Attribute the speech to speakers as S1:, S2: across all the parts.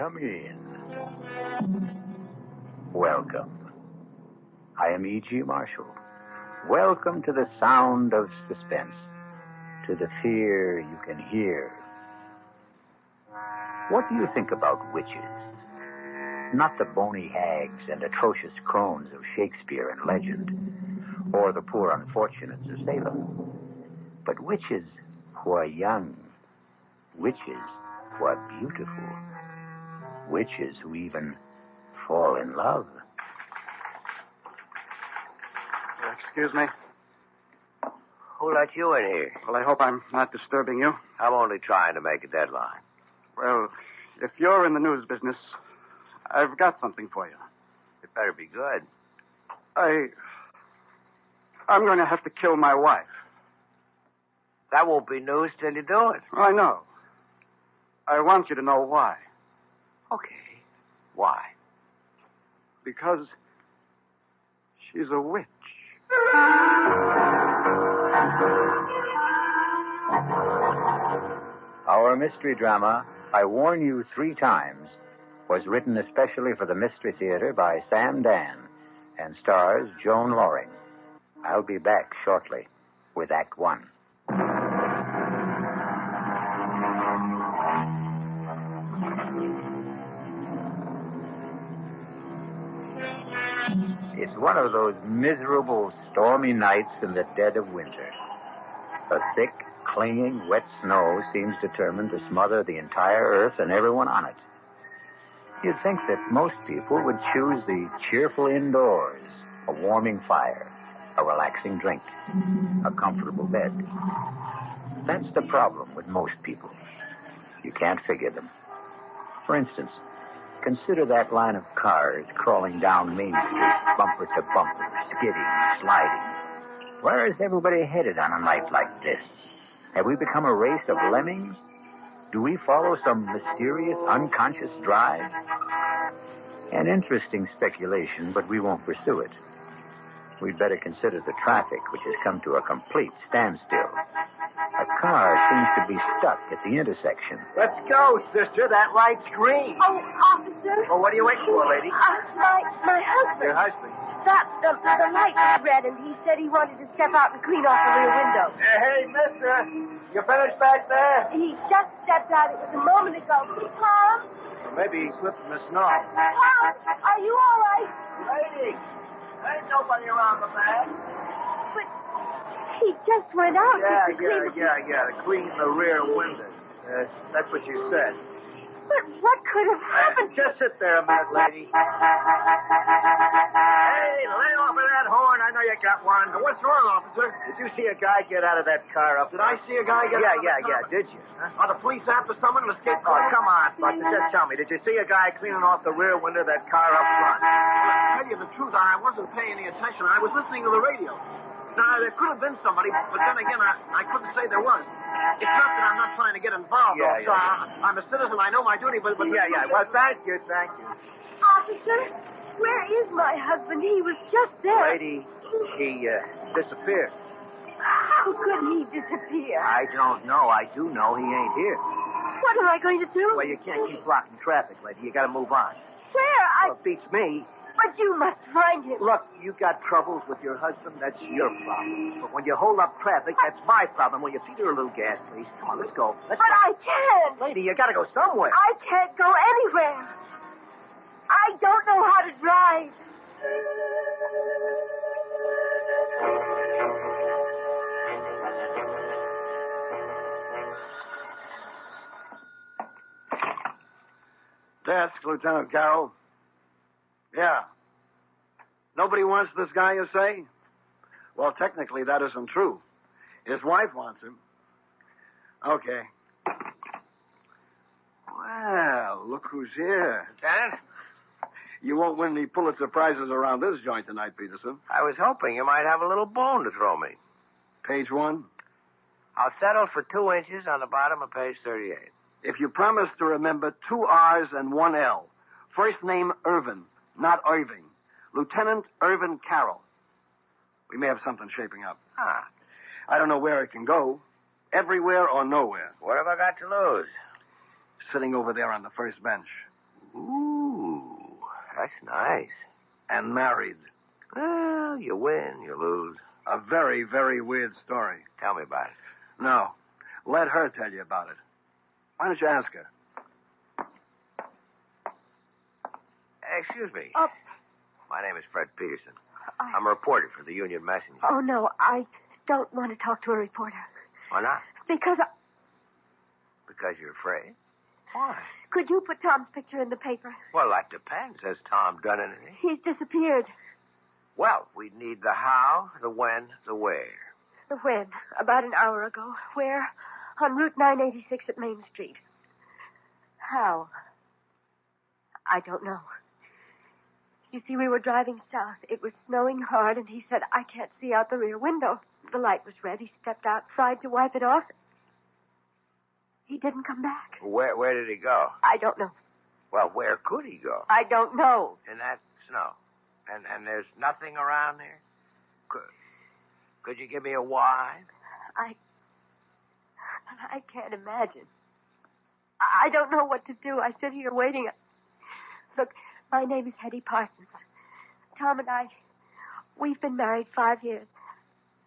S1: come in. Welcome. I am E.G. Marshall. Welcome to the sound of suspense, to the fear you can hear. What do you think about witches? Not the bony hags and atrocious crones of Shakespeare and legend, or the poor unfortunates of Salem, but witches who are young, witches who are beautiful, witches who even fall in love.
S2: Excuse me.
S3: Who let you in here?
S2: Well, I hope I'm not disturbing you.
S3: I'm only trying to make a deadline.
S2: Well, if you're in the news business, I've got something for you.
S3: It better be good.
S2: I'm going to have to kill my wife.
S3: That won't be news till you do it.
S2: I know. I want you to know why.
S3: Okay. Why?
S2: Because she's a witch.
S1: Our mystery drama, I Warn You 3 Times, was written especially for the Mystery Theater by Sam Dan and stars Joan Loring. I'll be back shortly with Act 1. It's one of those miserable, stormy nights in the dead of winter. A thick, clinging, wet snow seems determined to smother the entire earth and everyone on it. You'd think that most people would choose the cheerful indoors, a warming fire, a relaxing drink, a comfortable bed. That's the problem with most people. You can't figure them. For instance, consider that line of cars crawling down Main Street, bumper to bumper, skidding, sliding. Where is everybody headed on a night like this? Have we become a race of lemmings? Do we follow some mysterious, unconscious drive? An interesting speculation, but we won't pursue it. We'd better consider the traffic, which has come to a complete standstill. A car seems to be stuck at the intersection.
S3: Let's go, sister. That light's green.
S4: Oh, officer.
S3: Well, what are you waiting for, lady?
S4: My husband.
S3: Your husband?
S4: The light was red, and he said he wanted to step out and clean off the rear window.
S3: Hey, mister. You finished back there?
S4: He just stepped out. It was a moment ago. Tom?
S3: Well, maybe he slipped in the snow.
S4: Tom, are you all right?
S3: Lady, there ain't nobody around the back.
S4: But he just went out to clean
S3: To clean the rear window. That's what you said.
S4: But what could have happened?
S3: Just sit there a minute, lady. Hey, lay off of that horn. I know you got one.
S5: What's wrong, officer?
S3: Did you see a guy get out of that car up
S5: Did
S3: there?
S5: I see a guy get out of the car?
S3: Did you? Huh?
S5: Are the police after someone in a skate
S3: Oh,
S5: car?
S3: come on, Buster. Just tell me. Did you see a guy cleaning off the rear window of that car up front?
S5: Well, to tell you the truth, I wasn't paying any attention. I was listening to the radio. Now, there could have been somebody, but then again, I couldn't say there was. It's not that I'm not trying to get involved, officer. I'm a citizen. I know my duty, but...
S3: Well, thank you.
S4: Officer, where is my husband? He was just there.
S3: Lady, he disappeared.
S4: How could he disappear?
S3: I don't know. I do know he ain't here.
S4: What am I going to do?
S3: Well, you can't keep blocking traffic, lady. You got to move on.
S4: Where?
S3: Well, it beats me.
S4: But you must find him.
S3: Look, you got troubles with your husband. That's your problem. But when you hold up traffic, that's my problem. Will you feed her a little gas, please? Come on, let's go.
S4: I can't.
S3: Lady, you got to go somewhere.
S4: I can't go anywhere. I don't know how to drive.
S5: Desk, Lieutenant Carroll. Yeah. Nobody wants this guy, you say? Well, technically, that isn't true. His wife wants him. Okay. Well, look who's here.
S3: Lieutenant?
S5: You won't win any Pulitzer Prizes around this joint tonight, Peterson.
S3: I was hoping you might have a little bone to throw me.
S5: Page 1.
S3: I'll settle for 2 inches on the bottom of page 38.
S5: If you promise to remember 2 R's and 1 L. First name Irvin, not Irving. Lieutenant Irvin Carroll. We may have something shaping up.
S3: Ah.
S5: I don't know where it can go. Everywhere or nowhere.
S3: What have I got to lose?
S5: Sitting over there on the first bench.
S6: Ooh, that's nice.
S7: And married.
S6: Well, you win, you lose.
S7: A very, very weird story.
S6: Tell me about it.
S7: No. Let her tell you about it. Why don't you ask her?
S6: Excuse me.
S4: Oh.
S6: My name is Fred Peterson. I'm a reporter for the Union Messenger.
S4: Oh, no, I don't want to talk to a reporter.
S6: Why not?
S4: Because
S6: Because you're afraid? Why?
S4: Could you put Tom's picture in the paper?
S6: Well, that depends. Has Tom done anything?
S4: He's disappeared.
S6: Well, we'd need the how, the when, the where.
S4: The when? About an hour ago. Where? On Route 986 at Main Street. How? I don't know. You see, we were driving south. It was snowing hard, and he said, I can't see out the rear window. The light was red. He stepped outside to wipe it off. He didn't come back.
S6: Where did he go?
S4: I don't know.
S6: Well, where could he go?
S4: I don't know.
S6: In that snow. And there's nothing around there? Could you give me a why?
S4: I can't imagine. I don't know what to do. I sit here waiting. Look, my name is Hetty Parsons. Tom and I, we've been married 5 years.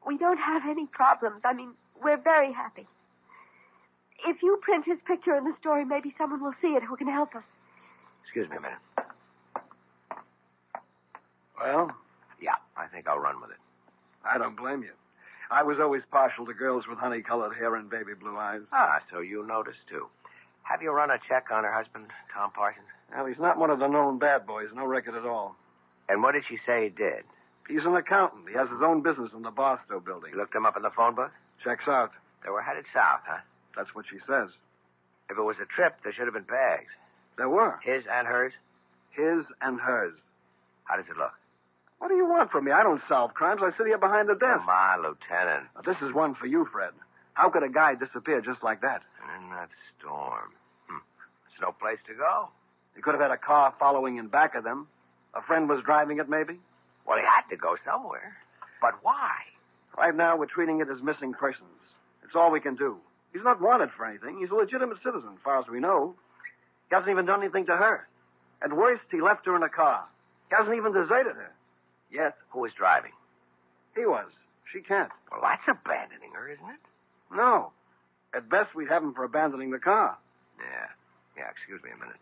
S4: We don't have any problems. I mean, we're very happy. If you print his picture in the story, maybe someone will see it who can help us.
S6: Excuse me a minute.
S7: Well?
S6: Yeah, I think I'll run with it.
S7: I don't blame you. I was always partial to girls with honey-colored hair and baby blue eyes.
S6: Ah, so you noticed, too. Have you run a check on her husband, Tom Parsons?
S7: Well, he's not one of the known bad boys. No record at all.
S6: And what did she say he did?
S7: He's an accountant. He has his own business in the Barstow building.
S6: You looked him up in the phone book?
S7: Checks out.
S6: They were headed south, huh?
S7: That's what she says.
S6: If it was a trip, there should have been bags.
S7: There were.
S6: His and hers?
S7: His and hers.
S6: How does it look?
S7: What do you want from me? I don't solve crimes. I sit here behind the desk.
S6: Come on, Lieutenant.
S7: Now, this is one for you, Fred. How could a guy disappear just like that?
S6: In that storm. There's no place to go.
S7: He could have had a car following in back of them. A friend was driving it, maybe?
S6: Well, he had to go somewhere. But why?
S7: Right now, we're treating it as missing persons. It's all we can do. He's not wanted for anything. He's a legitimate citizen, as far as we know. He hasn't even done anything to her. At worst, he left her in a car. He hasn't even deserted her. Yet.
S6: Who was driving?
S7: He was. She can't.
S6: Well, that's abandoning her, isn't it?
S7: No. At best, we'd have him for abandoning the car.
S6: Yeah, excuse me a minute.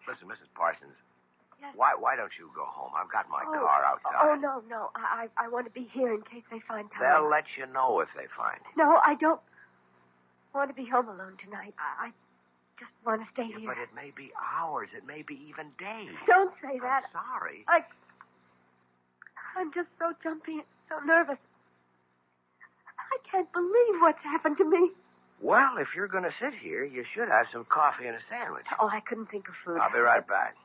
S6: Listen, Mrs. Parsons.
S4: Yes.
S6: Why don't you go home? I've got my car outside.
S4: Oh, no. I want to be here in case they find Tom.
S6: They'll let you know if they find him.
S4: No, I don't want to be home alone tonight. I just want to stay here.
S6: But it may be hours. It may be even days.
S4: Don't say that.
S6: I'm sorry.
S4: I'm just so jumpy and so nervous. I can't believe what's happened to me.
S6: Well, if you're going to sit here, you should have some coffee and a sandwich.
S4: Oh, I couldn't think of food.
S6: I'll be right back.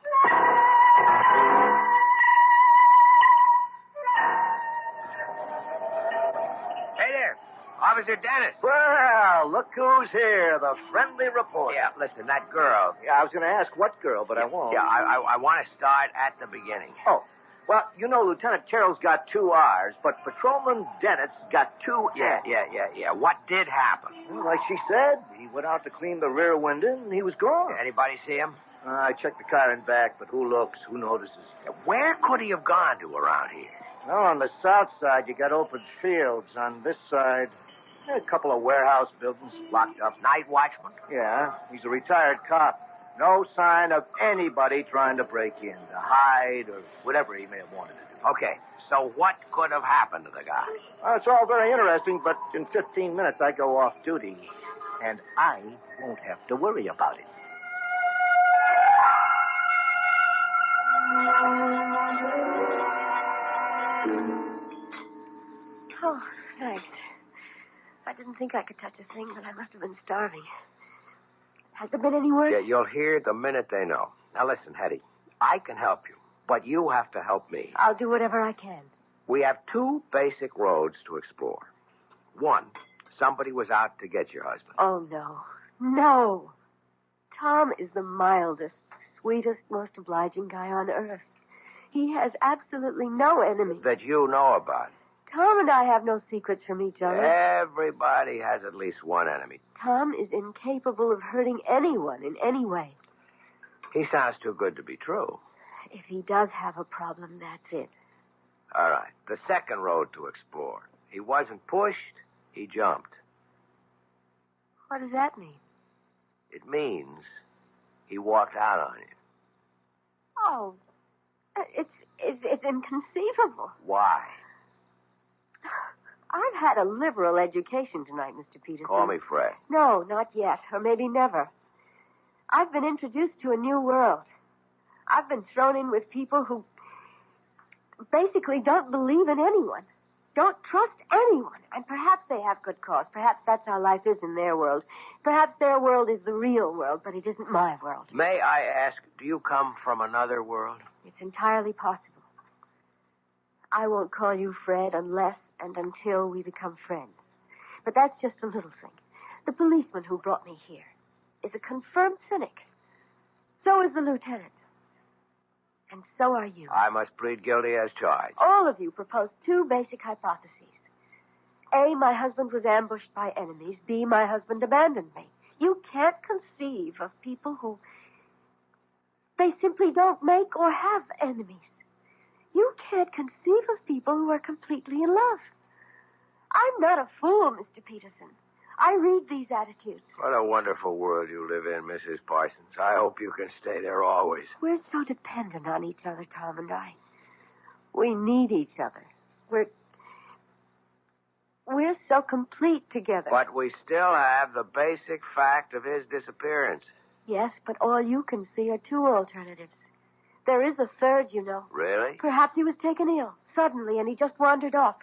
S6: Hey there, Officer Dennis.
S3: Well, look who's here, the friendly reporter.
S6: Yeah, listen, that girl.
S3: Yeah, I was going to ask what girl, but I won't.
S6: Yeah, I want to start at the beginning.
S3: Oh, well, you know, Lieutenant Carroll's got 2 R's, but Patrolman Dennett's got 2 N's.
S6: Yeah. What did happen?
S3: Well, like she said, he went out to clean the rear window, and he was gone.
S6: Anybody see him?
S3: I checked the car and back, but who looks, who notices?
S6: Where could he have gone to around here?
S3: Well, on the south side, you got open fields. On this side, a couple of warehouse buildings locked up.
S6: Night watchman?
S3: Yeah, he's a retired cop. No sign of anybody trying to break in, to hide, or whatever he may have wanted to do.
S6: Okay, so what could have happened to the guy?
S3: Well, it's all very interesting, but in 15 minutes I go off duty, and I won't have to worry about it.
S4: Oh, thanks. I didn't think I could touch a thing, but I must have been starving. Has there been any word?
S6: Yeah, you'll hear the minute they know. Now listen, Hetty, I can help you, but you have to help me.
S4: I'll do whatever I can.
S6: We have 2 basic roads to explore. 1, somebody was out to get your husband.
S4: Oh, no. No. Tom is the mildest, sweetest, most obliging guy on earth. He has absolutely no enemy.
S6: That you know about.
S4: Tom and I have no secrets from each other.
S6: Everybody has at least one enemy.
S4: Tom is incapable of hurting anyone in any way.
S6: He sounds too good to be true.
S4: If he does have a problem, that's it.
S6: All right. The second road to explore. He wasn't pushed. He jumped.
S4: What does that mean?
S6: It means he walked out on you.
S4: Oh, it's inconceivable.
S6: Why?
S4: I've had a liberal education tonight, Mr. Peterson.
S6: Call me Fred.
S4: No, not yet, or maybe never. I've been introduced to a new world. I've been thrown in with people who basically don't believe in anyone, don't trust anyone, and perhaps they have good cause. Perhaps that's how life is in their world. Perhaps their world is the real world, but it isn't my world.
S6: May I ask, do you come from another world?
S4: It's entirely possible. I won't call you Fred unless and until we become friends. But that's just a little thing. The policeman who brought me here is a confirmed cynic. So is the lieutenant. And so are you.
S6: I must plead guilty as charged.
S4: All of you proposed two basic hypotheses. A, my husband was ambushed by enemies. B, my husband abandoned me. You can't conceive of people who... they simply don't make or have enemies. You can't conceive of people who are completely in love. I'm not a fool, Mr. Peterson. I read these attitudes.
S6: What a wonderful world you live in, Mrs. Parsons. I hope you can stay there always.
S4: We're so dependent on each other, Tom and I. We need each other. We're so complete together.
S6: But we still have the basic fact of his disappearance.
S4: Yes, but all you can see are two alternatives. There is a third, you know.
S6: Really?
S4: Perhaps he was taken ill suddenly and he just wandered off.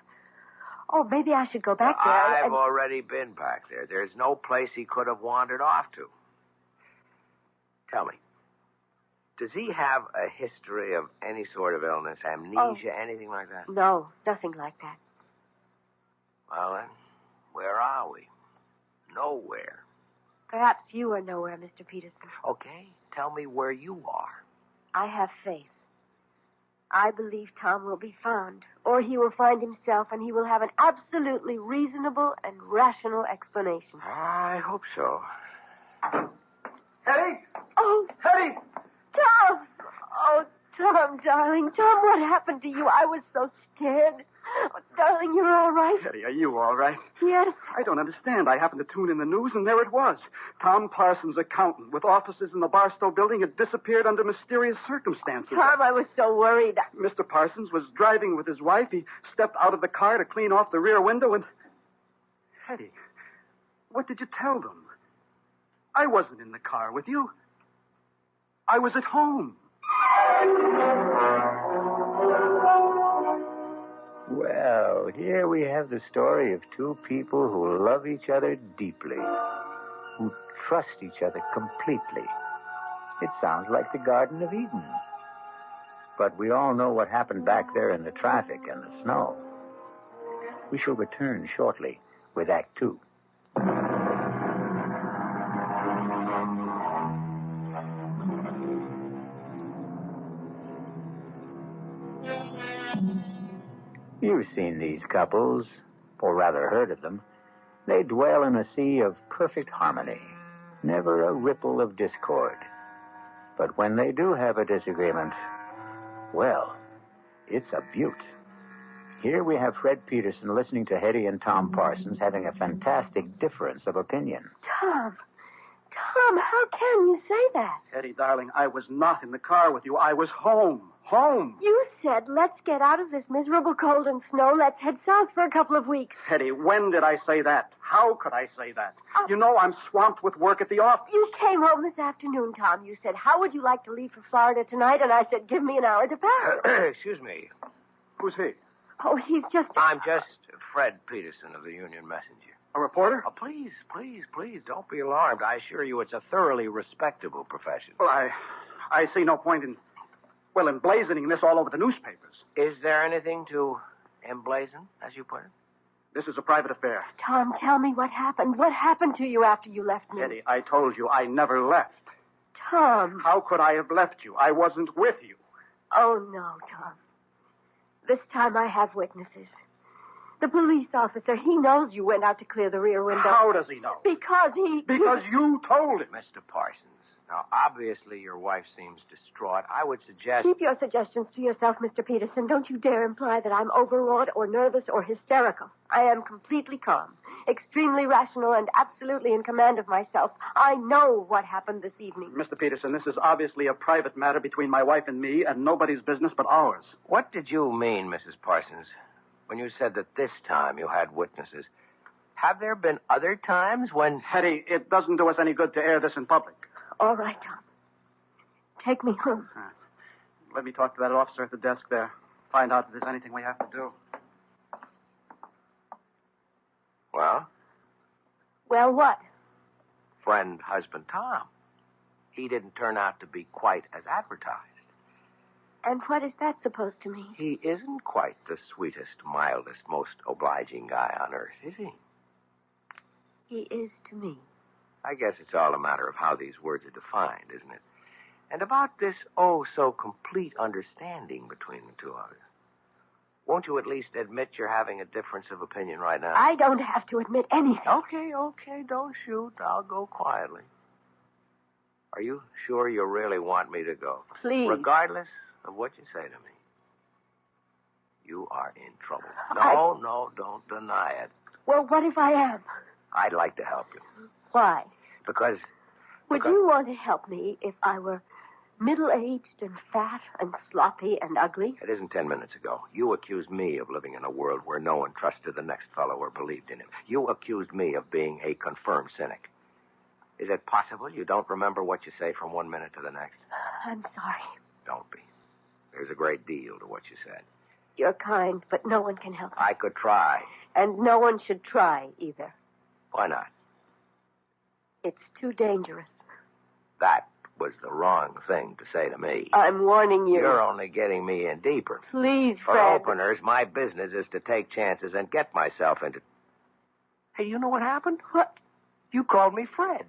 S4: Oh, maybe I should go back there.
S6: I've already been back there. There's no place he could have wandered off to. Tell me, does he have a history of any sort of illness, amnesia, anything like that?
S4: No, nothing like that.
S6: Well, then, where are we? Nowhere.
S4: Perhaps you are nowhere, Mr. Peterson.
S6: Okay, tell me where you are.
S4: I have faith. I believe Tom will be found, or he will find himself, and he will have an absolutely reasonable and rational explanation.
S6: I hope so.
S7: Hetty!
S4: Oh!
S7: Hetty!
S4: Tom! Oh, Tom, darling. Tom, what happened to you? I was so scared. Oh, darling, you're all right?
S7: Hetty, are you all right?
S4: Yes.
S7: I don't understand. I happened to tune in the news, and there it was. Tom Parsons, accountant, with offices in the Barstow building, had disappeared under mysterious circumstances.
S4: Tom, I was so worried.
S7: Mr. Parsons was driving with his wife. He stepped out of the car to clean off the rear window, and... Hetty, what did you tell them? I wasn't in the car with you. I was at home.
S1: Well, here we have the story of two people who love each other deeply, who trust each other completely. It sounds like the Garden of Eden. But we all know what happened back there in the traffic and the snow. We shall return shortly with Act Two. You've seen these couples, or rather heard of them. They dwell in a sea of perfect harmony, never a ripple of discord. But when they do have a disagreement, well, it's a beaut. Here we have Fred Peterson listening to Hetty and Tom Parsons having a fantastic difference of opinion.
S4: Tom, how can you say that?
S7: Hetty, darling, I was not in the car with you. I was home. Home.
S4: You said, let's get out of this miserable cold and snow. Let's head south for a couple of weeks.
S7: Hetty, when did I say that? How could I say that? You know I'm swamped with work at the office.
S4: You came home this afternoon, Tom. You said, how would you like to leave for Florida tonight? And I said, give me an hour to pack.
S6: Excuse me.
S7: Who's he?
S4: Oh, he's just...
S6: I'm just Fred Peterson of the Union Messenger.
S7: A reporter?
S6: Oh, please, don't be alarmed. I assure you it's a thoroughly respectable profession.
S7: Well, I see no point in emblazoning this all over the newspapers.
S6: Is there anything to emblazon, as you put it?
S7: This is a private affair.
S4: Tom, tell me what happened. What happened to you after you left me?
S7: Hetty, I told you I never left.
S4: Tom.
S7: How could I have left you? I wasn't with you.
S4: Oh, no, Tom. This time I have witnesses. The police officer, he knows you went out to clear the rear window.
S7: How does he know?
S4: Because he...
S7: Because you told him.
S6: Mr. Parsons, now, obviously your wife seems distraught. I would suggest...
S4: Keep your suggestions to yourself, Mr. Peterson. Don't you dare imply that I'm overwrought or nervous or hysterical. I am completely calm, extremely rational, and absolutely in command of myself. I know what happened this evening.
S7: Mr. Peterson, this is obviously a private matter between my wife and me, and nobody's business but ours.
S6: What did you mean, Mrs. Parsons, when you said that this time you had witnesses? Have there been other times when...
S7: Hetty, it doesn't do us any good to air this in public.
S4: All right, Tom. Take me home.
S7: Let me talk to that officer at the desk there. Find out if there's anything we have to do.
S6: Well?
S4: Well, what?
S6: Friend, husband, Tom. He didn't turn out to be quite as advertised.
S4: And what is that supposed to mean?
S6: He isn't quite the sweetest, mildest, most obliging guy on earth, is he?
S4: He is to me.
S6: I guess it's all a matter of how these words are defined, isn't it? And about this oh-so-complete understanding between the two of us. Won't you at least admit you're having a difference of opinion right now?
S4: I don't have to admit anything.
S6: Okay, don't shoot. I'll go quietly. Are you sure you really want me to go?
S4: Please.
S6: Regardless of what you say to me. You are in trouble. No, don't deny it.
S4: Well, what if I am?
S6: I'd like to help you.
S4: Why?
S6: Because...
S4: Would you want to help me if I were middle-aged and fat and sloppy and ugly?
S6: It isn't 10 minutes ago. You accused me of living in a world where no one trusted the next fellow or believed in him. You accused me of being a confirmed cynic. Is it possible you don't remember what you say from one minute to the next?
S4: I'm sorry.
S6: Don't be. There's a great deal to what you said.
S4: You're kind, but no one can help you.
S6: I could try.
S4: And no one should try either.
S6: Why not?
S4: It's too dangerous.
S6: That was the wrong thing to say to me.
S4: I'm warning you.
S6: You're only getting me in deeper.
S4: Please,
S6: For
S4: Fred.
S6: openers, my business is to take chances and get myself into... Hey, you know what happened?
S4: What?
S6: You called me Fred.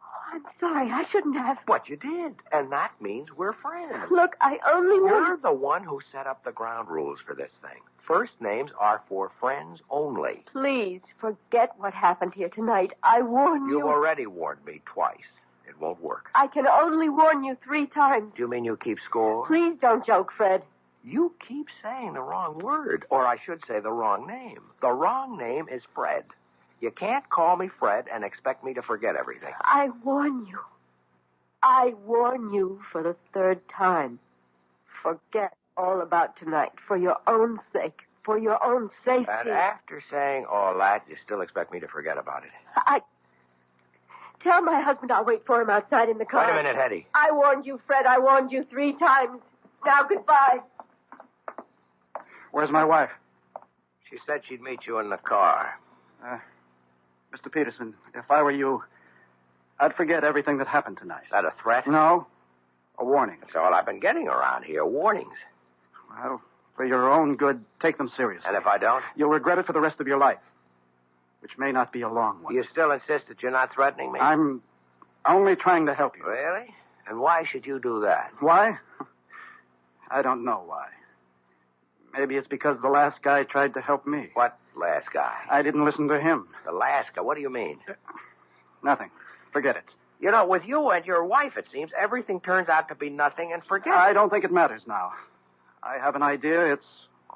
S4: Oh, I'm sorry. I shouldn't have.
S6: But you did. And that means we're friends.
S4: Look, I only want...
S6: You're the one who set up the ground rules for this thing. First names are for friends only.
S4: Please, forget what happened here tonight. I warn you.
S6: You've already warned me twice. It won't work.
S4: I can only warn you 3 times.
S6: Do you mean you keep score?
S4: Please don't joke, Fred.
S6: You keep saying the wrong word, or I should say the wrong name. The wrong name is Fred. You can't call me Fred and expect me to forget everything.
S4: I warn you. I warn you for the 3rd time. Forget all about tonight for your own sake, for your own safety.
S6: And after saying all that, you still expect me to forget about it.
S4: Tell my husband I'll wait for him outside in the car.
S6: Wait a minute, Hetty.
S4: I warned you, Fred. I warned you 3 times. Now, goodbye.
S7: Where's my wife?
S6: She said she'd meet you in the car.
S7: Mr. Peterson, if I were you, I'd forget everything that happened tonight.
S6: Is that a threat?
S7: No. A warning.
S6: That's all I've been getting around here, warnings.
S7: Well, for your own good, take them seriously.
S6: And if I don't?
S7: You'll regret it for the rest of your life, which may not be a long one.
S6: You still insist that you're not threatening me?
S7: I'm only trying to help you.
S6: Really? And why should you do that?
S7: Why? I don't know why. Maybe it's because the last guy tried to help me.
S6: What last guy?
S7: I didn't listen to him.
S6: The last guy? What do you mean?
S7: Nothing. Forget it.
S6: You know, with you and your wife, it seems, everything turns out to be nothing and forget it.
S7: I don't think it matters now. I have an idea. It's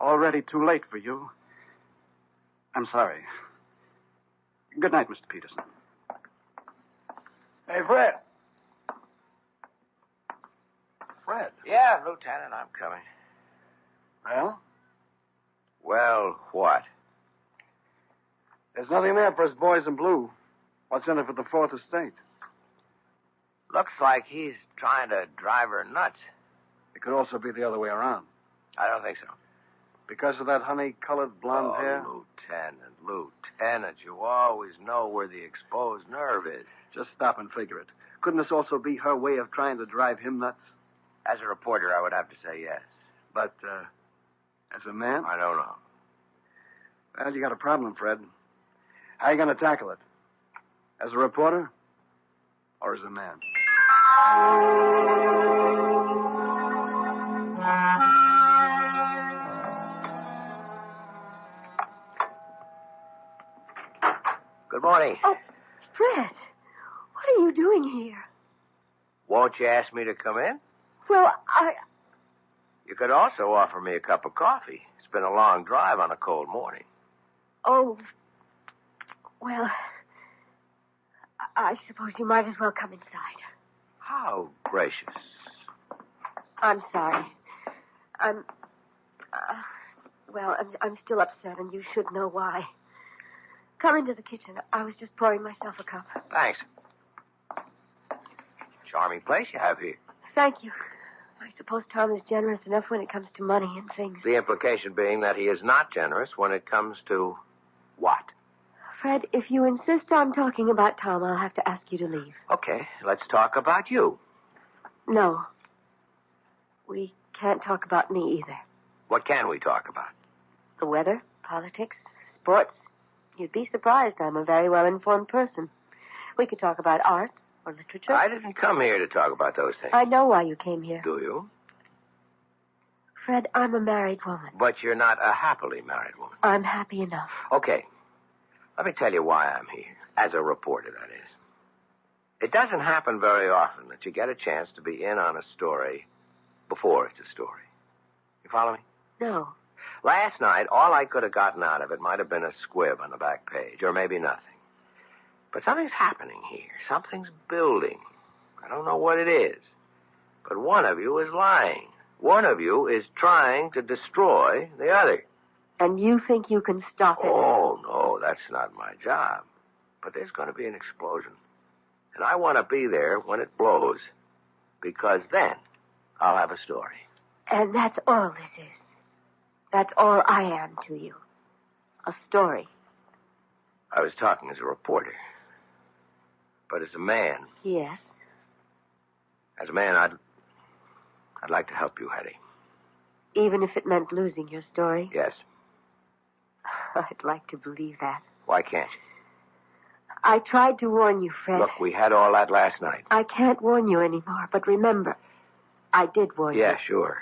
S7: already too late for you. I'm sorry. Good night, Mr. Peterson.
S5: Hey, Fred. Fred.
S6: Yeah, Lieutenant, I'm coming.
S5: Well?
S6: Well, what?
S5: There's nothing there for us boys in blue. What's in it for the 4th Estate?
S6: Looks like he's trying to drive her nuts.
S5: It could also be the other way around.
S6: I don't think so.
S5: Because of that honey-colored blonde hair?
S6: Lieutenant, you always know where the exposed nerve is.
S5: Just stop and figure it. Couldn't this also be her way of trying to drive him nuts?
S6: As a reporter, I would have to say yes.
S5: But, as a man?
S6: I don't know.
S5: Well, you got a problem, Fred. How are you going to tackle it? As a reporter? Or as a man?
S6: Good morning.
S4: Oh, Fred, what are you doing here?
S6: Won't you ask me to come in?
S4: Well,
S6: You could also offer me a cup of coffee. It's been a long drive on a cold morning.
S4: Oh, well, I suppose you might as well come inside.
S6: How gracious.
S4: I'm sorry. I'm still upset, and you should know why. Come into the kitchen. I was just pouring myself a cup.
S6: Thanks. Charming place you have here.
S4: Thank you. I suppose Tom is generous enough when it comes to money and things.
S6: The implication being that he is not generous when it comes to what?
S4: Fred, if you insist on talking about Tom, I'll have to ask you to leave.
S6: Okay, let's talk about you.
S4: No. We can't talk about me either.
S6: What can we talk about?
S4: The weather, politics, sports. You'd be surprised. I'm a very well-informed person. We could talk about art or literature.
S6: I didn't come here to talk about those things.
S4: I know why you came here.
S6: Do you?
S4: Fred, I'm a married woman.
S6: But you're not a happily married woman.
S4: I'm happy enough.
S6: Okay. Let me tell you why I'm here. As a reporter, that is. It doesn't happen very often that you get a chance to be in on a story before it's a story. You follow me?
S4: No.
S6: Last night, all I could have gotten out of it might have been a squib on the back page, or maybe nothing. But something's happening here. Something's building. I don't know what it is. But one of you is lying. One of you is trying to destroy the other.
S4: And you think you can stop it?
S6: Oh, no, that's not my job. But there's going to be an explosion. And I want to be there when it blows. Because then I'll have a story.
S4: And that's all this is. That's all I am to you. A story.
S6: I was talking as a reporter. But as a man...
S4: Yes?
S6: As a man, I'd like to help you, Hetty.
S4: Even if it meant losing your story?
S6: Yes.
S4: I'd like to believe that.
S6: Why can't you?
S4: I tried to warn you, Fred.
S6: Look, we had all that last night.
S4: I can't warn you anymore, but remember, I did warn you.
S6: Yeah, sure.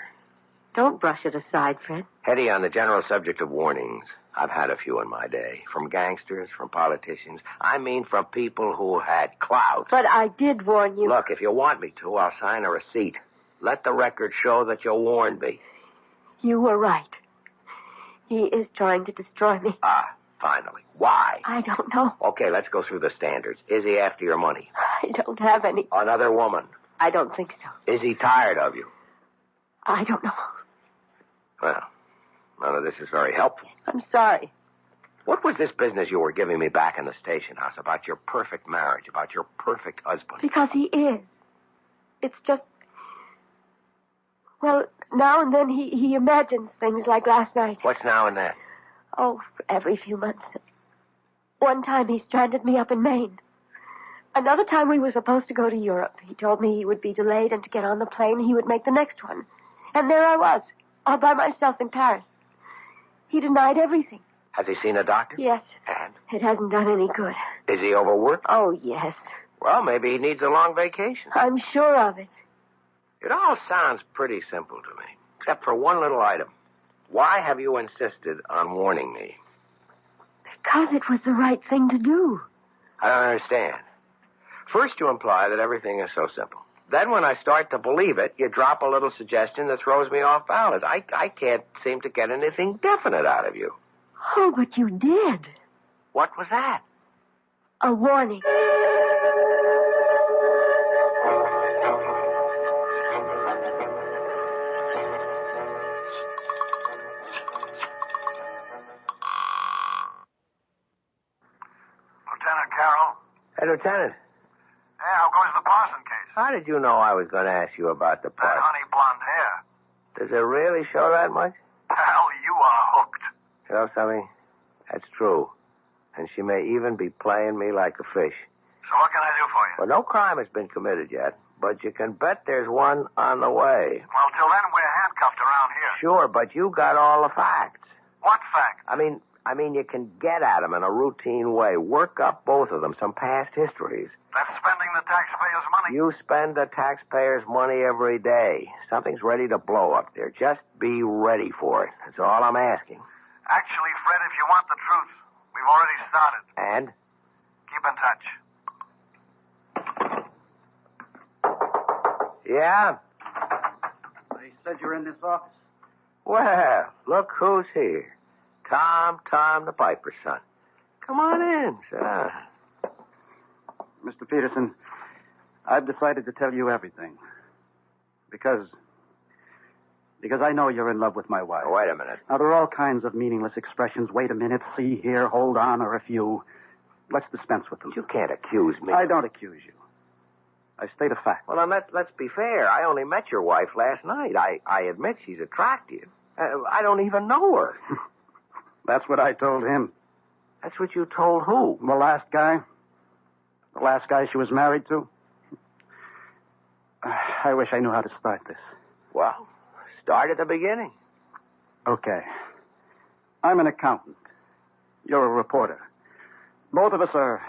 S4: Don't brush it aside, Fred.
S6: Hetty, on the general subject of warnings, I've had a few in my day. From gangsters, from politicians. I mean from people who had clout.
S4: But I did warn you.
S6: Look, if you want me to, I'll sign a receipt. Let the record show that you warned me.
S4: You were right. He is trying to destroy me.
S6: Ah, finally. Why?
S4: I don't know.
S6: Okay, let's go through the standards. Is he after your money?
S4: I don't have any.
S6: Another woman?
S4: I don't think so.
S6: Is he tired of you?
S4: I don't know.
S6: Well, none of this is very helpful.
S4: I'm sorry.
S6: What was this business you were giving me back in the station house about your perfect marriage, about your perfect husband?
S4: Because he is. It's just... Well, now and then he imagines things like last night.
S6: What's now and then?
S4: Oh, every few months. One time he stranded me up in Maine. Another time we were supposed to go to Europe. He told me he would be delayed and to get on the plane he would make the next one. And there I was, all by myself in Paris. He denied everything.
S6: Has he seen a doctor?
S4: Yes.
S6: And?
S4: It hasn't done any good.
S6: Is he overworked?
S4: Oh, yes.
S6: Well, maybe he needs a long vacation.
S4: I'm sure of it.
S6: It all sounds pretty simple to me, except for one little item. Why have you insisted on warning me?
S4: Because it was the right thing to do.
S6: I don't understand. First, you imply that everything is so simple. Then, when I start to believe it, you drop a little suggestion that throws me off balance. I can't seem to get anything definite out of you.
S4: Oh, but you did.
S6: What was that?
S4: A warning.
S8: Lieutenant Carroll?
S6: Hey, Lieutenant.
S8: Yeah, how goes the Parson case?
S6: How did you know I was going to ask you about the
S8: That
S6: part?
S8: honey blonde hair.
S6: Does it really show that much?
S8: Hell, you are hooked.
S6: You know something? That's true. And she may even be playing me like a fish.
S8: So what can I do for you?
S6: Well, no crime has been committed yet, but you can bet there's one on the way.
S8: Well, till then, we're handcuffed around here.
S6: Sure, but you got all the facts.
S8: What fact?
S6: I mean, you can get at them in a routine way. Work up both of them, some past histories.
S8: That's spending the taxpayers' money.
S6: You spend the taxpayers' money every day. Something's ready to blow up there. Just be ready for it. That's all I'm asking.
S8: Actually, Fred, if you want the truth, we've already started.
S6: And? Yeah?
S2: They said you're in this office.
S6: Well, look who's here. Tom, the piper's son. Come on in, son.
S2: Mr. Peterson, I've decided to tell you everything. Because I know you're in love with my wife.
S6: Oh, wait a minute.
S2: Now, there are all kinds of meaningless expressions. Wait a minute, see here, hold on, or a few. Let's dispense with them.
S6: You can't accuse me.
S2: I don't accuse you. I state a fact.
S6: Well, let's be fair. I only met your wife last night. I admit she's attractive. I don't even know her.
S2: That's what I told him.
S6: That's what you told who?
S2: The last guy. The last guy she was married to. I wish I knew how to start this.
S6: Well, start at the beginning.
S2: Okay. I'm an accountant. You're a reporter. Both of us are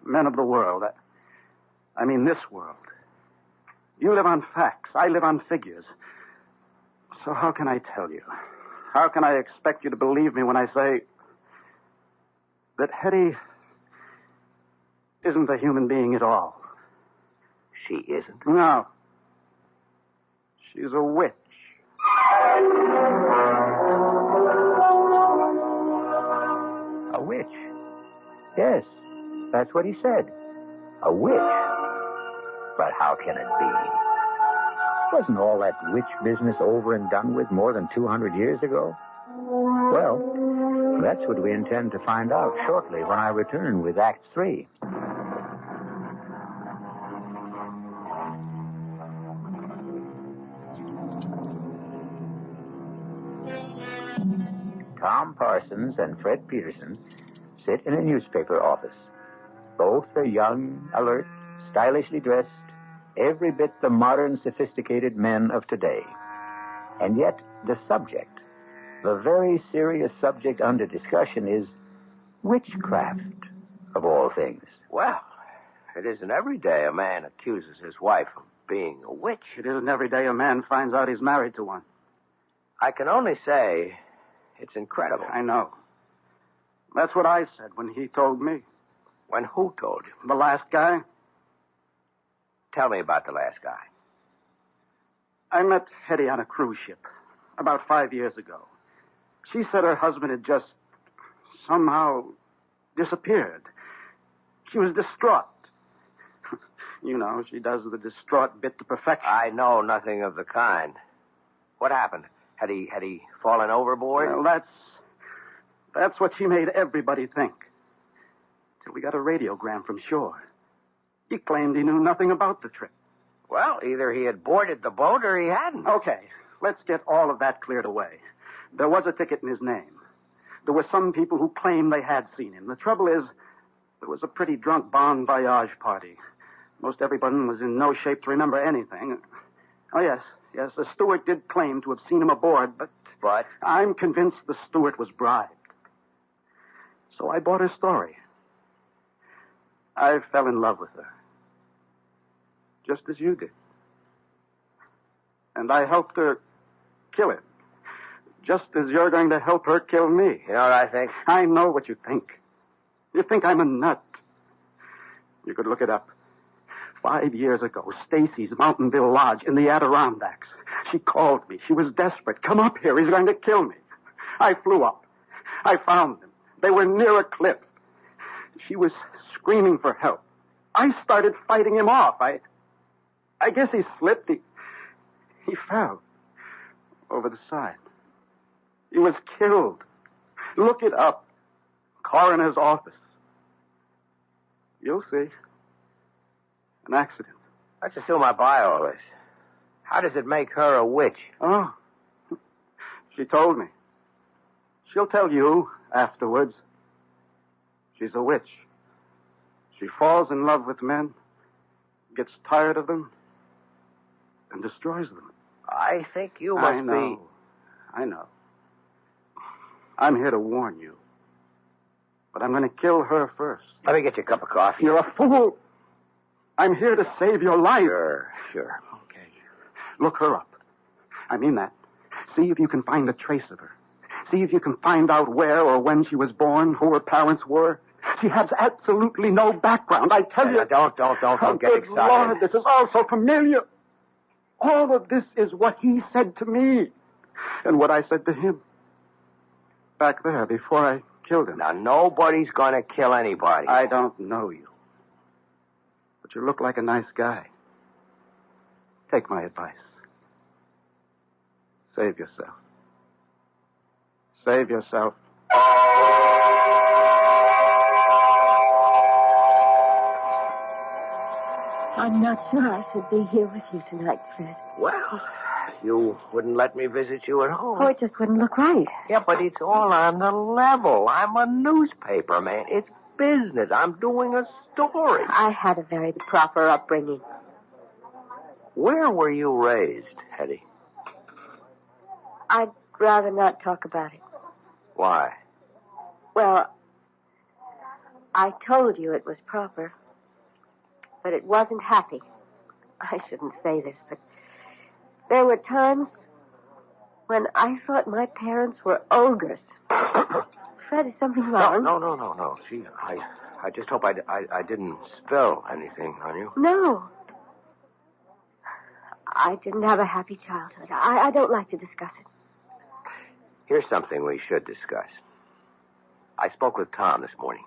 S2: men of the world. I mean this world. You live on facts. I live on figures. So how can I tell you? How can I expect you to believe me when I say that Hetty isn't a human being at all?
S6: She isn't?
S2: No. She's a witch.
S1: A witch? Yes, that's what he said. A witch. But how can it be? Wasn't all that witch business over and done with more than 200 years ago? Well, that's what we intend to find out shortly when I return with Act 3. Tom Parsons and Fred Peterson sit in a newspaper office. Both are young, alert, stylishly dressed, every bit the modern, sophisticated men of today. And yet, the subject, the very serious subject under discussion is witchcraft, of all things.
S6: Well, it isn't every day a man accuses his wife of being a witch.
S2: It isn't every day a man finds out he's married to one.
S6: I can only say it's incredible.
S2: I know. That's what I said when he told me.
S6: When who told you?
S2: The last guy.
S6: Tell me about the last guy.
S2: I met Hetty on a cruise ship about 5 years ago. She said her husband had just somehow disappeared. She was distraught. You know, she does the distraught bit to perfection.
S6: I know nothing of the kind. What happened? Had he fallen overboard?
S2: Well, that's what she made everybody think. Till we got a radiogram from shore. He claimed he knew nothing about the trip.
S6: Well, either he had boarded the boat or he hadn't.
S2: Okay, let's get all of that cleared away. There was a ticket in his name. There were some people who claimed they had seen him. The trouble is, there was a pretty drunk bon voyage party. Most everyone was in no shape to remember anything. Oh, yes, the steward did claim to have seen him aboard, but...
S6: But?
S2: I'm convinced the steward was bribed. So I bought her story. I fell in love with her. Just as you did. And I helped her kill him. Just as you're going to help her kill me.
S6: You know what I think?
S2: I know what you think. You think I'm a nut. You could look it up. 5 years ago, Stacy's Mountainville Lodge in the Adirondacks. She called me. She was desperate. Come up here. He's going to kill me. I flew up. I found them. They were near a cliff. She was screaming for help. I started fighting him off. I guess he slipped. He fell over the side. He was killed. Look it up. Coroner's office. You'll see. An accident.
S6: Let's assume I buy all this. How does it make her a witch?
S2: Oh. She told me. She'll tell you afterwards. She's a witch. She falls in love with men, gets tired of them, and destroys them.
S6: I think you must be...
S2: I know. I'm here to warn you. But I'm going to kill her first.
S6: Let me get you a cup of coffee.
S2: You're a fool. I'm here to save your life.
S6: Sure.
S2: Okay. Look her up. I mean that. See if you can find a trace of her. See if you can find out where or when she was born, who her parents were. She has absolutely no background, I tell you.
S6: Don't get excited.
S2: Lord, this is all so familiar. All of this is what he said to me and what I said to him back there before I killed him.
S6: Now, nobody's going to kill anybody.
S2: I don't know you. But you look like a nice guy. Take my advice. Save yourself. Save yourself.
S4: I'm not sure I should be here with you tonight, Fred.
S6: Well, you wouldn't let me visit you at home.
S4: Oh, it just wouldn't look right.
S6: Yeah, but it's all on the level. I'm a newspaper man. It's business. I'm doing a story.
S4: I had a very proper upbringing.
S6: Where were you raised, Hetty?
S4: I'd rather not talk about it.
S6: Why?
S4: Well, I told you it was proper, but it wasn't happy. I shouldn't say this, but there were times when I thought my parents were ogres. Fred, is something wrong?
S6: No. Gee, I just hope I didn't spill anything on you.
S4: No. I didn't have a happy childhood. I don't like to discuss it.
S6: Here's something we should discuss. I spoke with Tom this morning.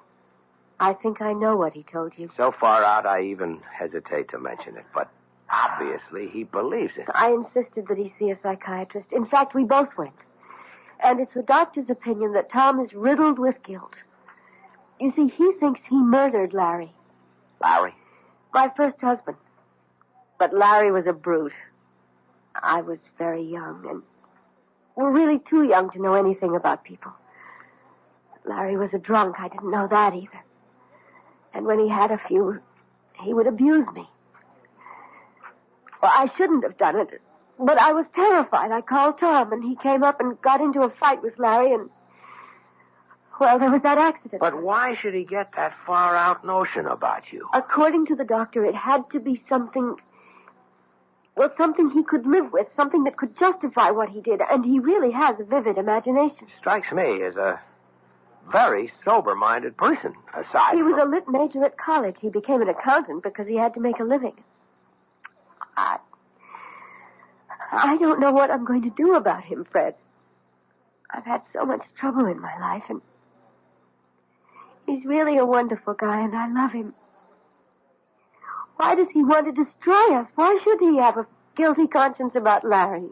S4: I think I know what he told you.
S6: So far out, I even hesitate to mention it, but obviously he believes it.
S4: I insisted that he see a psychiatrist. In fact, we both went. And it's the doctor's opinion that Tom is riddled with guilt. You see, he thinks he murdered Larry.
S6: Larry?
S4: My first husband. But Larry was a brute. I was very young, and we're really too young to know anything about people. Larry was a drunk. I didn't know that either. And when he had a few, he would abuse me. Well, I shouldn't have done it, but I was terrified. I called Tom, and he came up and got into a fight with Larry, and, well, there was that accident.
S6: But why should he get that far-out notion about you?
S4: According to the doctor, it had to be something, well, something he could live with, something that could justify what he did, and he really has a vivid imagination.
S6: Strikes me as a very sober-minded person, aside
S4: He was
S6: from...
S4: a lit major at college. He became an accountant because he had to make a living. I don't know what I'm going to do about him, Fred. I've had so much trouble in my life, and he's really a wonderful guy, and I love him. Why does he want to destroy us? Why should he have a guilty conscience about Larry?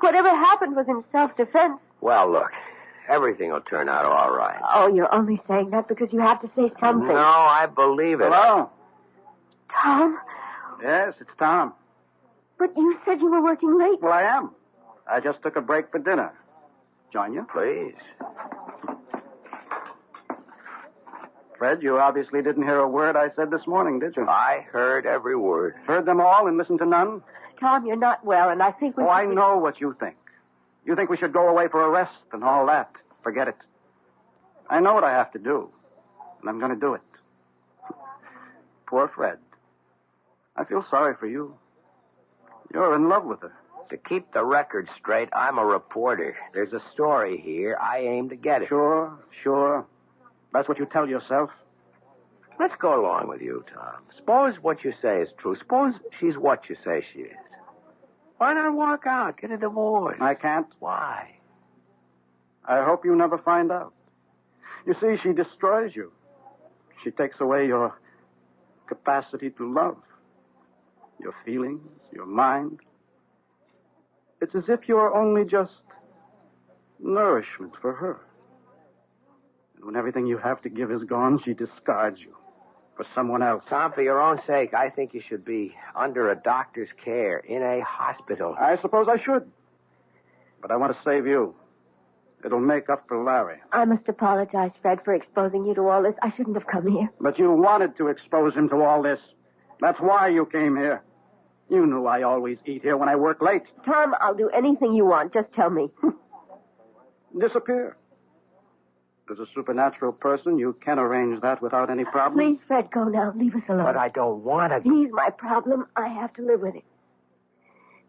S4: Whatever happened was in self-defense.
S6: Well, look, everything will turn out all right.
S4: Oh, you're only saying that because you have to say something.
S6: No, I believe it.
S2: Hello?
S4: Tom?
S2: Yes, it's Tom.
S4: But you said you were working late.
S2: Well, I am. I just took a break for dinner. Join you?
S6: Please.
S2: Fred, you obviously didn't hear a word I said this morning, did you?
S6: I heard every word.
S2: Heard them all and listened to none?
S4: Tom, you're not well, and I think we...
S2: Oh, I know what you think. You think we should go away for a rest and all that. Forget it. I know what I have to do, and I'm going to do it. Poor Fred. I feel sorry for you. You're in love with her.
S6: To keep the record straight, I'm a reporter. There's a story here. I aim to get it.
S2: Sure. That's what you tell yourself.
S6: Let's go along with you, Tom. Suppose what you say is true. Suppose she's what you say she is. Why not walk out, get a divorce?
S2: I can't.
S6: Why?
S2: I hope you never find out. You see, she destroys you. She takes away your capacity to love. Your feelings, your mind. It's as if you're only just nourishment for her. And when everything you have to give is gone, she discards you for someone else.
S6: Tom, for your own sake, I think you should be under a doctor's care in a hospital.
S2: I suppose I should. But I want to save you. It'll make up for Larry.
S4: I must apologize, Fred, for exposing you to all this. I shouldn't have come here.
S2: But you wanted to expose him to all this. That's why you came here. You knew I always eat here when I work late.
S4: Tom, I'll do anything you want. Just tell me.
S2: Disappear. As a supernatural person, you can arrange that without any problem.
S4: Please, Fred, go now. Leave us alone.
S6: But I don't want to...
S4: He's my problem. I have to live with it.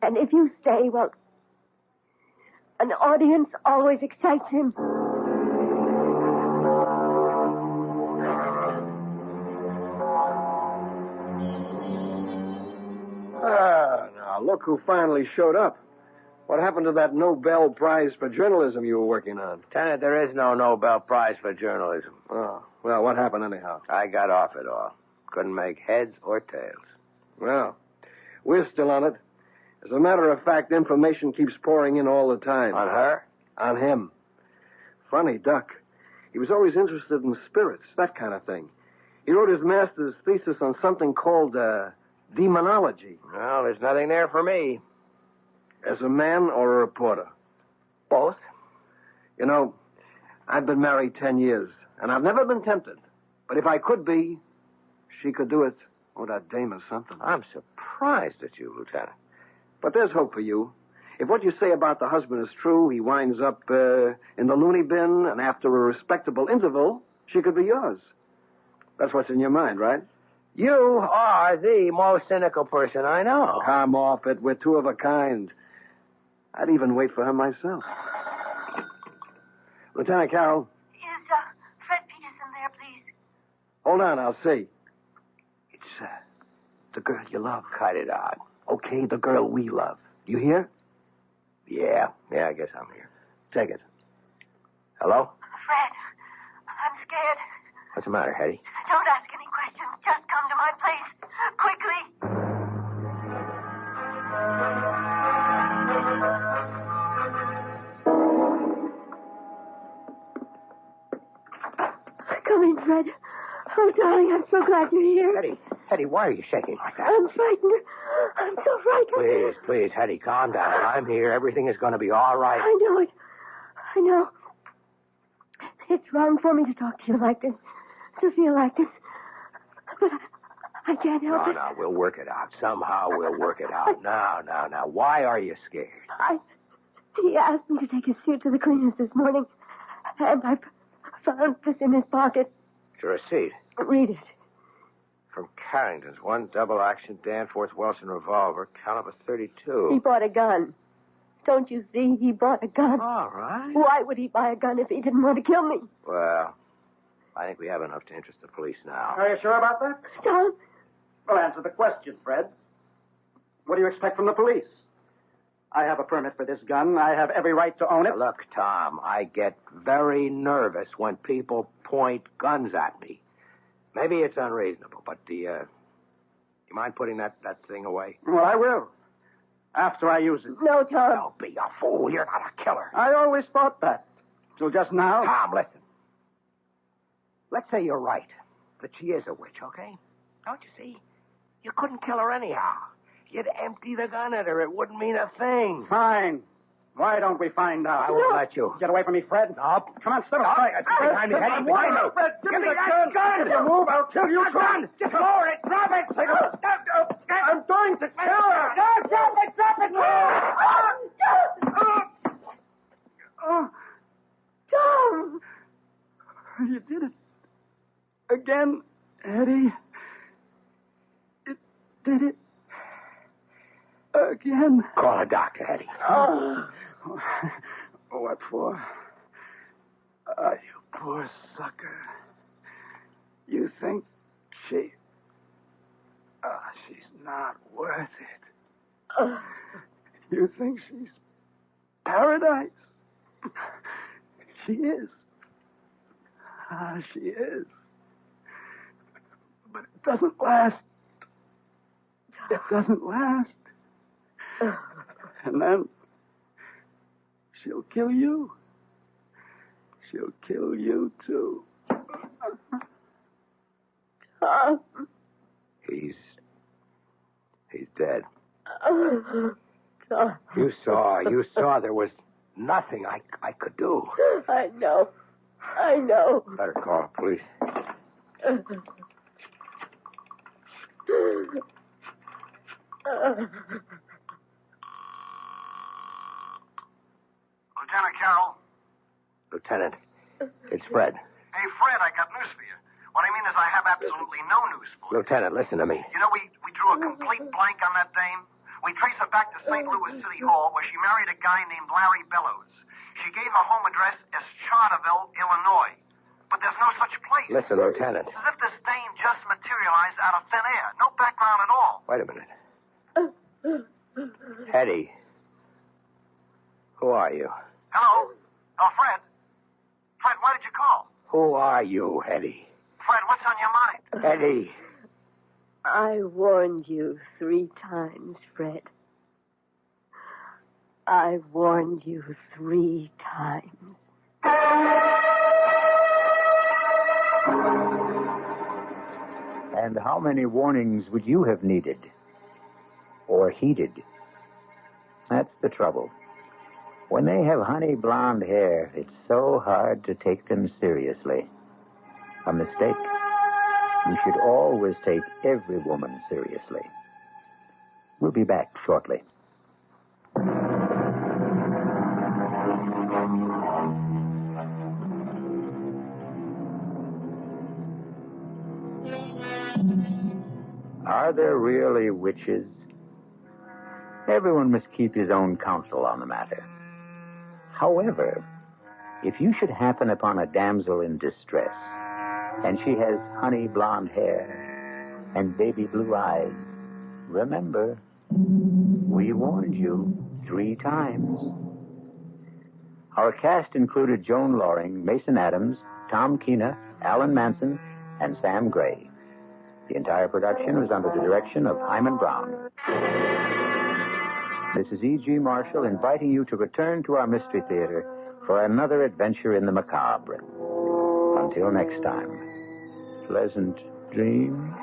S4: And if you stay, well, an audience always excites him.
S6: Now,
S7: look who finally showed up. What happened to that Nobel Prize for journalism you were working on?
S6: Lieutenant, there is no Nobel Prize for journalism.
S7: Oh, well, what happened anyhow?
S6: I got off it all. Couldn't make heads or tails.
S7: Well, we're still on it. As a matter of fact, information keeps pouring in all the time.
S6: On her?
S7: On him. Funny duck. He was always interested in spirits, that kind of thing. He wrote his master's thesis on something called demonology.
S6: Well, there's nothing there for me.
S7: As a man or a reporter?
S6: Both.
S7: You know, I've been married 10 years, and I've never been tempted. But if I could be, she could do it. Oh, that dame is something.
S6: I'm surprised at you, Lieutenant.
S7: But there's hope for you. If what you say about the husband is true, he winds up in the loony bin, and after a respectable interval, she could be yours. That's what's in your mind, right?
S6: You are the most cynical person I know.
S7: Come off it. We're two of a kind. I'd even wait for her myself. Lieutenant Carroll.
S4: Is Fred Peterson there, please?
S7: Hold on, I'll see. It's the girl you love.
S6: Cut it out.
S7: Okay, the girl we love. You hear?
S6: Yeah, I guess I'm here.
S7: Take it.
S6: Hello?
S4: Fred, I'm scared.
S6: What's the matter, Hetty?
S4: Don't ask any questions. Just come to my place. Quickly. Come in, Fred. Oh, darling, I'm so glad you're here.
S6: Hetty, why are you shaking like that?
S4: I'm frightened. I'm so frightened.
S6: Please, Hetty, calm down. I'm here. Everything is going to be all right.
S4: I know it. I know. It's wrong for me to talk to you like this, to feel like this. But I can't help it.
S6: No, we'll work it out. Somehow we'll work it out. Now. Why are you scared?
S4: He asked me to take his suit to the cleaners this morning, and I found this in his pocket.
S6: It's a receipt.
S4: Read it.
S6: From Carrington's, one double-action Danforth Wilson revolver, caliber .32.
S4: He bought a gun. Don't you see? He bought a gun.
S6: All right.
S4: Why would he buy a gun if he didn't want to kill me?
S6: Well, I think we have enough to interest the police now.
S2: Are you sure about that?
S4: Tom?
S2: Well, answer the question, Fred. What do you expect from the police? I have a permit for this gun. I have every right to own it.
S6: Look, Tom, I get very nervous when people point guns at me. Maybe it's unreasonable, but do you mind putting that thing away?
S2: Well, I will. After I use it.
S4: No, Tom.
S6: Don't be a fool. You're not a killer.
S2: I always thought that. Till just now.
S6: Tom, listen. Let's say you're right, that she is a witch, okay? Don't you see? You couldn't kill her anyhow. You'd empty the gun at her. It wouldn't mean a thing.
S2: Fine. Why don't we find out?
S6: I won't let you.
S2: Get away from me, Fred.
S6: No.
S2: Come on, step aside.
S6: Behind me, Hetty. Behind me.
S2: Fred, give me that
S6: gun.
S2: If you move, I'll kill you.
S6: Gun. Just lower it. Drop it.
S2: I'm going to kill her.
S6: No, drop it.
S2: Tom! You did it. Again, Eddie. It did it. Again.
S6: Call a doctor, Hetty.
S2: Oh. What for? You poor sucker. You think she's not worth it. You think she's paradise? She is. She is. But it doesn't last. It doesn't last. And then she'll kill you. She'll kill you, too.
S4: Tom.
S6: He's dead.
S4: Tom.
S6: You saw there was nothing I could do.
S4: I know.
S6: Better call the police.
S8: Lieutenant Carroll?
S6: Lieutenant, it's Fred.
S8: Hey, Fred, I got news for you. What I mean is I have absolutely no news for you.
S6: Lieutenant, listen to me.
S8: You know, we drew a complete blank on that dame. We traced her back to St. Louis City Hall, where she married a guy named Larry Bellows. She gave her home address as Charterville, Illinois. But there's no such place.
S6: Listen, Lieutenant.
S8: It's as if this dame just materialized out of thin air. No background at all.
S6: Wait a minute. Hetty. Who are you?
S8: Hello? Oh, Fred. Fred, why did you call?
S6: Who are you, Hetty?
S8: Fred, what's on your mind?
S6: Hetty.
S4: I warned you 3 times, Fred. I warned you 3 times.
S1: And how many warnings would you have needed? Or heeded? That's the trouble. When they have honey blonde hair, it's so hard to take them seriously. A mistake. You should always take every woman seriously. We'll be back shortly. Are there really witches? Everyone must keep his own counsel on the matter. However, if you should happen upon a damsel in distress, and she has honey blonde hair and baby blue eyes, remember, we warned you 3 times. Our cast included Joan Loring, Mason Adams, Tom Keena, Alan Manson, and Sam Gray. The entire production was under the direction of Hyman Brown. This is E.G. Marshall inviting you to return to our Mystery Theater for another adventure in the macabre. Until next time, pleasant dreams.